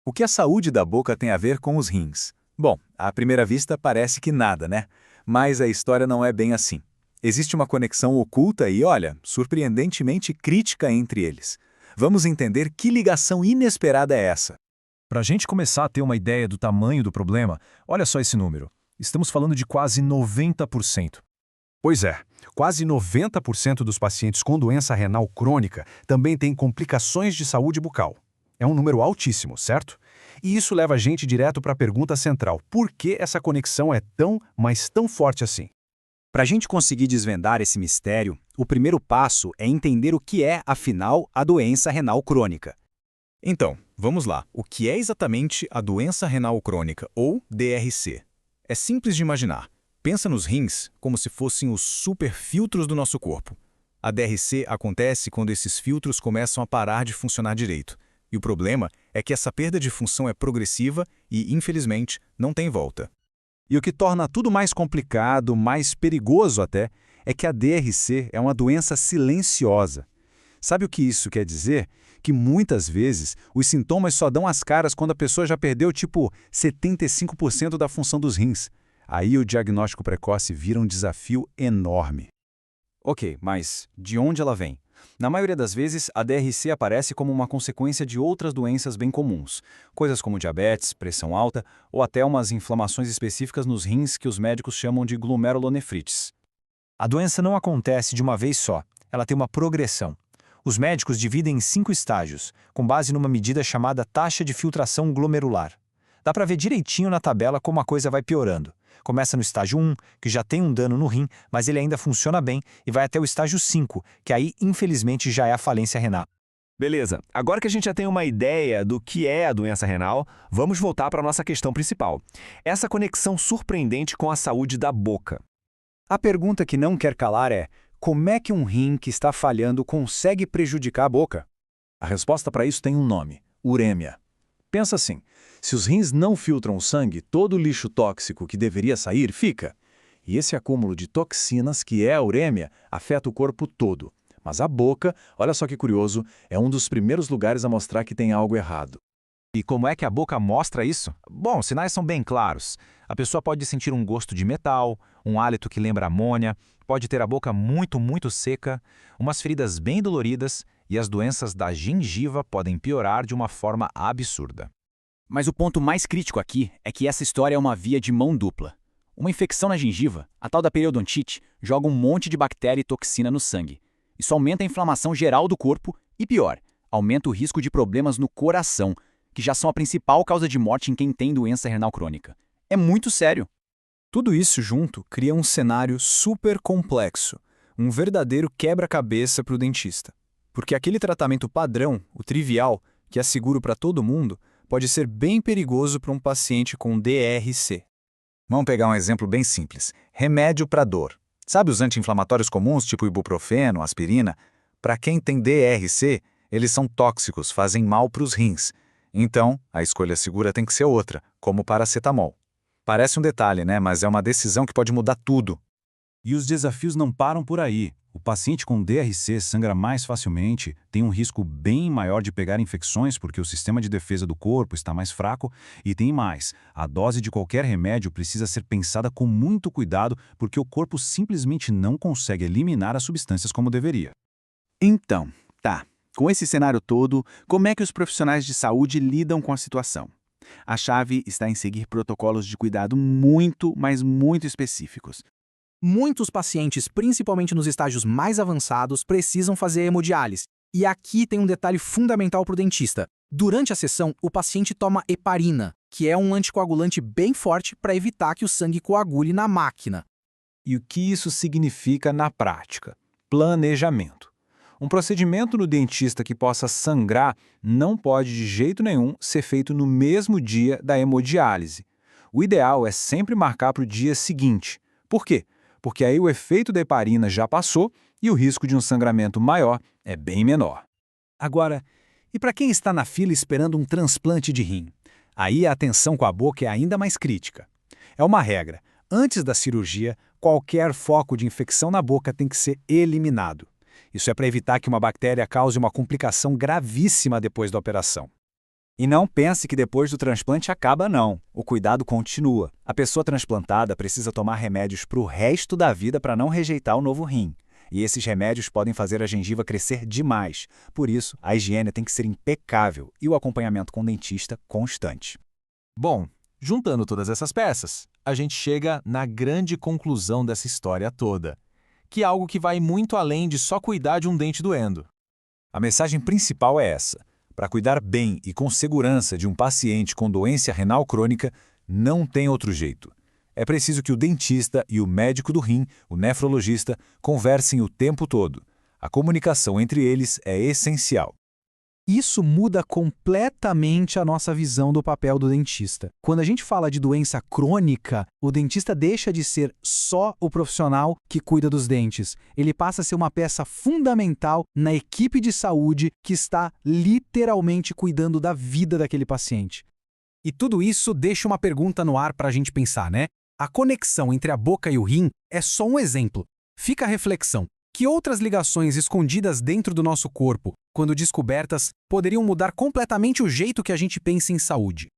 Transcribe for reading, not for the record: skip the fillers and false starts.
O que a saúde da boca tem a ver com os rins? Bom, à primeira vista parece que nada, né? Mas a história não é bem assim. Existe uma conexão oculta e, olha, surpreendentemente crítica entre eles. Vamos entender que ligação inesperada é essa. Para a gente começar a ter uma ideia do tamanho do problema, olha só esse número. Estamos falando de quase 90%. Pois é, quase 90% dos pacientes com doença renal crônica também têm complicações de saúde bucal. É um número altíssimo, certo? E isso leva a gente direto para a pergunta central: por que essa conexão é tão, mas tão forte assim? Para a gente conseguir desvendar esse mistério, o primeiro passo é entender o que é, afinal, a doença renal crônica. Então, vamos lá. O que é exatamente a doença renal crônica, ou DRC? É simples de imaginar. Pensa nos rins como se fossem os superfiltros do nosso corpo. A DRC acontece quando esses filtros começam a parar de funcionar direito. E o problema é que essa perda de função é progressiva e, infelizmente, não tem volta. E o que torna tudo mais complicado, mais perigoso até, é que a DRC é uma doença silenciosa. Sabe o que isso quer dizer? Que muitas vezes os sintomas só dão as caras quando a pessoa já perdeu tipo 75% da função dos rins. Aí o diagnóstico precoce vira um desafio enorme. Ok, mas de onde ela vem? Na maioria das vezes, a DRC aparece como uma consequência de outras doenças bem comuns, coisas como diabetes, pressão alta ou até umas inflamações específicas nos rins que os médicos chamam de glomerulonefrites. A doença não acontece de uma vez só, ela tem uma progressão. Os médicos dividem em 5 estágios, com base numa medida chamada taxa de filtração glomerular. Dá para ver direitinho na tabela como a coisa vai piorando. Começa no estágio 1, que já tem um dano no rim, mas ele ainda funciona bem, e vai até o estágio 5, que aí, infelizmente, já é a falência renal. Beleza, agora que a gente já tem uma ideia do que é a doença renal, vamos voltar para a nossa questão principal. Essa conexão surpreendente com a saúde da boca. A pergunta que não quer calar é: como é que um rim que está falhando consegue prejudicar a boca? A resposta para isso tem um nome: urêmia. Pensa assim, se os rins não filtram o sangue, todo o lixo tóxico que deveria sair fica. E esse acúmulo de toxinas, que é a urêmia, afeta o corpo todo. Mas a boca, olha só que curioso, é um dos primeiros lugares a mostrar que tem algo errado. E como é que a boca mostra isso? Bom, os sinais são bem claros. A pessoa pode sentir um gosto de metal, um hálito que lembra amônia, pode ter a boca muito seca, umas feridas bem doloridas e as doenças da gengiva podem piorar de uma forma absurda. Mas o ponto mais crítico aqui é que essa história é uma via de mão dupla. Uma infecção na gengiva, a tal da periodontite, joga um monte de bactéria e toxina no sangue. Isso aumenta a inflamação geral do corpo e, pior, aumenta o risco de problemas no coração, que já são a principal causa de morte em quem tem doença renal crônica. É muito sério. Tudo isso junto cria um cenário super complexo, um verdadeiro quebra-cabeça para o dentista. Porque aquele tratamento padrão, o trivial, que é seguro para todo mundo, pode ser bem perigoso para um paciente com DRC. Vamos pegar um exemplo bem simples. Remédio para dor. Sabe os anti-inflamatórios comuns, tipo ibuprofeno, aspirina? Para quem tem DRC, eles são tóxicos, fazem mal para os rins. Então, a escolha segura tem que ser outra, como paracetamol. Parece um detalhe, né? Mas é uma decisão que pode mudar tudo. E os desafios não param por aí. O paciente com DRC sangra mais facilmente, tem um risco bem maior de pegar infecções porque o sistema de defesa do corpo está mais fraco e tem mais. A dose de qualquer remédio precisa ser pensada com muito cuidado porque o corpo simplesmente não consegue eliminar as substâncias como deveria. Então, tá. Com esse cenário todo, como é que os profissionais de saúde lidam com a situação? A chave está em seguir protocolos de cuidado muito, mas muito específicos. Muitos pacientes, principalmente nos estágios mais avançados, precisam fazer hemodiálise. E aqui tem um detalhe fundamental para o dentista. Durante a sessão, o paciente toma heparina, que é um anticoagulante bem forte para evitar que o sangue coagule na máquina. E o que isso significa na prática? Planejamento. Um procedimento no dentista que possa sangrar não pode de jeito nenhum ser feito no mesmo dia da hemodiálise. O ideal é sempre marcar para o dia seguinte. Por quê? Porque aí o efeito da heparina já passou e o risco de um sangramento maior é bem menor. Agora, e para quem está na fila esperando um transplante de rim? Aí a atenção com a boca é ainda mais crítica. É uma regra. Antes da cirurgia, qualquer foco de infecção na boca tem que ser eliminado. Isso é para evitar que uma bactéria cause uma complicação gravíssima depois da operação. E não pense que depois do transplante acaba, não. O cuidado continua. A pessoa transplantada precisa tomar remédios para o resto da vida para não rejeitar o novo rim. E esses remédios podem fazer a gengiva crescer demais. Por isso, a higiene tem que ser impecável e o acompanhamento com o dentista constante. Bom, juntando todas essas peças, a gente chega na grande conclusão dessa história toda, que é algo que vai muito além de só cuidar de um dente doendo. A mensagem principal é essa. Para cuidar bem e com segurança de um paciente com doença renal crônica, não tem outro jeito. É preciso que o dentista e o médico do rim, o nefrologista, conversem o tempo todo. A comunicação entre eles é essencial. Isso muda completamente a nossa visão do papel do dentista. Quando a gente fala de doença crônica, o dentista deixa de ser só o profissional que cuida dos dentes. Ele passa a ser uma peça fundamental na equipe de saúde que está literalmente cuidando da vida daquele paciente. E tudo isso deixa uma pergunta no ar para a gente pensar, né? A conexão entre a boca e o rim é só um exemplo. Fica a reflexão. Que outras ligações escondidas dentro do nosso corpo, quando descobertas, poderiam mudar completamente o jeito que a gente pensa em saúde?